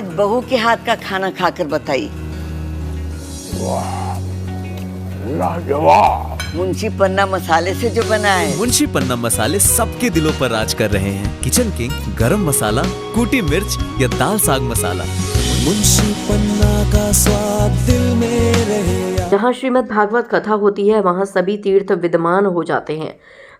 आज बहू के हाथ का खाना खाकर बताई। लाजवाब। मुंशी पन्ना मसाले से जो बना है। मुंशी पन्ना मसाले सबके दिलों पर राज कर रहे हैं। किचन किंग, गरम मसाला, कूटी मिर्च या दाल साग मसाला, मुंशी पन्ना का स्वाद दिल में रहे। जहाँ श्रीमद् भागवत कथा होती है वहाँ सभी तीर्थ विद्यमान हो जाते हैं।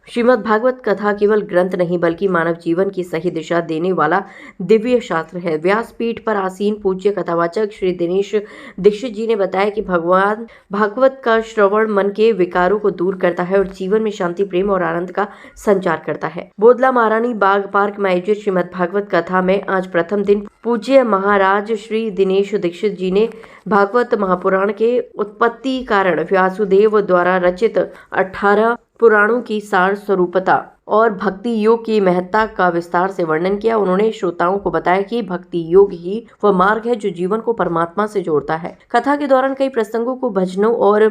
श्रीमद् भागवत कथा केवल ग्रंथ नहीं बल्कि मानव जीवन की सही दिशा देने वाला दिव्य शास्त्र है। व्यासपीठ पर आसीन पूज्य कथावाचक श्री दिनेश दीक्षित जी ने बताया कि भगवान भागवत का श्रवण मन के विकारों को दूर करता है और जीवन में शांति, प्रेम और आनंद का संचार करता है। बोदला महारानी बाग पार्क में आयोजित श्रीमद् भागवत कथा में आज प्रथम दिन पूज्य महाराज श्री दिनेश दीक्षित जी ने भागवत महापुराण के उत्पत्ति कारण व्यासुदेव द्वारा रचित 18 पुराणों की सार स्वरूपता और भक्ति योग की महत्ता का विस्तार से वर्णन किया। उन्होंने श्रोताओं को बताया कि भक्ति योग ही वह मार्ग है जो जीवन को परमात्मा से जोड़ता है। कथा के दौरान कई प्रसंगों को भजनों और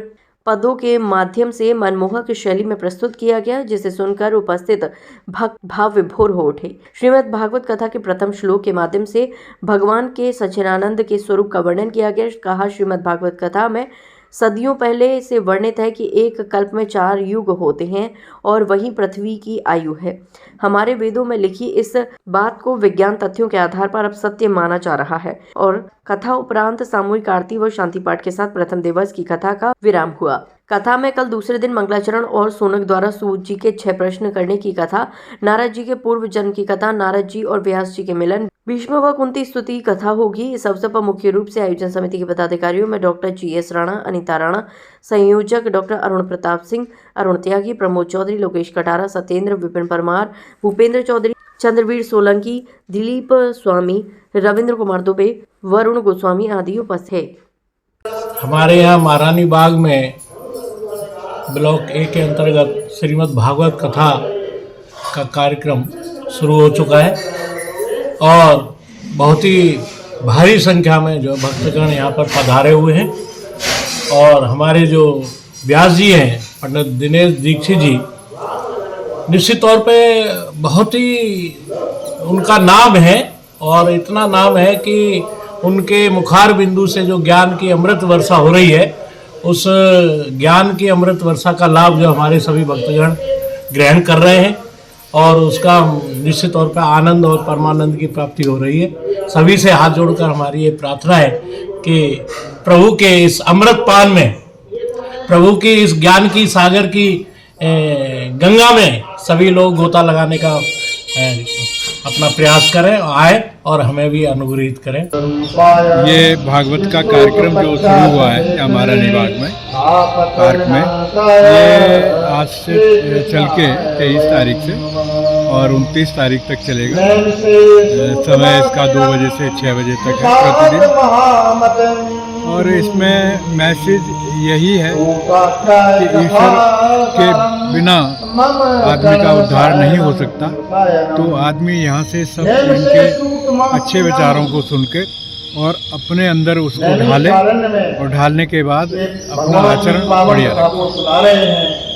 पदों के माध्यम से मनमोहक शैली में प्रस्तुत किया गया, जिसे सुनकर उपस्थित भक्त भाव विभोर हो उठे। श्रीमद् भागवत कथा के प्रथम श्लोक के माध्यम से भगवान के सच्चिदानंद के स्वरूप का वर्णन किया गया। कहा, श्रीमद् भागवत कथा में सदियों पहले से वर्णित है कि एक कल्प में 4 युग होते हैं और वही पृथ्वी की आयु है। हमारे वेदों में लिखी इस बात को विज्ञान तथ्यों के आधार पर अब सत्य माना जा रहा है। और कथा उपरांत सामूहिक आरती व शांति पाठ के साथ प्रथम दिवस की कथा का विराम हुआ। कथा में कल दूसरे दिन मंगलाचरण और सोनक द्वारा सूत जी के 6 प्रश्न करने की कथा, नारद जी के पूर्व जन्म की कथा, नारद जी और व्यास जी के मिलन, भीष्म व कुंती स्तुति कथा होगी। इस अवसर पर मुख्य रूप से आयोजन समिति के पदाधिकारियों में डॉक्टर GS राणा, अनीता राणा, संयोजक डॉक्टर अरुण प्रताप सिंह, अरुण त्यागी, प्रमोद चौधरी, लोकेश कटारा, सत्येंद्र, विपिन परमार, भूपेंद्र चौधरी, चंद्रवीर सोलंकी, दिलीप स्वामी, रविंद्र कुमार दुबे, वरुण गोस्वामी आदि उपस्थित थे। हमारे यहाँ महारानी बाग में ब्लॉक A के अंतर्गत श्रीमद् भागवत कथा का कार्यक्रम शुरू हो चुका है और बहुत ही भारी संख्या में जो भक्तगण यहाँ पर पधारे हुए हैं। और हमारे जो व्यास जी हैं, पंडित दिनेश दीक्षित जी, निश्चित तौर पे बहुत ही उनका नाम है और इतना नाम है कि उनके मुखार बिंदु से जो ज्ञान की अमृत वर्षा हो रही है, उस ज्ञान की अमृत वर्षा का लाभ जो हमारे सभी भक्तगण ग्रहण कर रहे हैं और उसका निश्चित तौर पर आनंद और परमानंद की प्राप्ति हो रही है। सभी से हाथ जोड़कर हमारी ये प्रार्थना है कि प्रभु के इस अमृत पान में, प्रभु की इस ज्ञान की सागर की गंगा में सभी लोग गोता लगाने का अपना प्रयास करें, आए और हमें भी अनुग्रहित करें। ये भागवत का कार्यक्रम जो शुरू हुआ है हमारा निबाग में पार्क में, ये आज से चल के 23 तारीख से और 29 तारीख तक चलेगा। समय इसका 2 बजे से 6 बजे तक है प्रतिदिन। और इसमें मैसेज यही है कि ईश्वर के बिना आदमी का उद्धार नहीं हो सकता। तो आदमी यहाँ से सब इनके अच्छे विचारों को सुन के और अपने अंदर उसको ढाले और ढालने के बाद अपना आचरण बढ़िया रखे।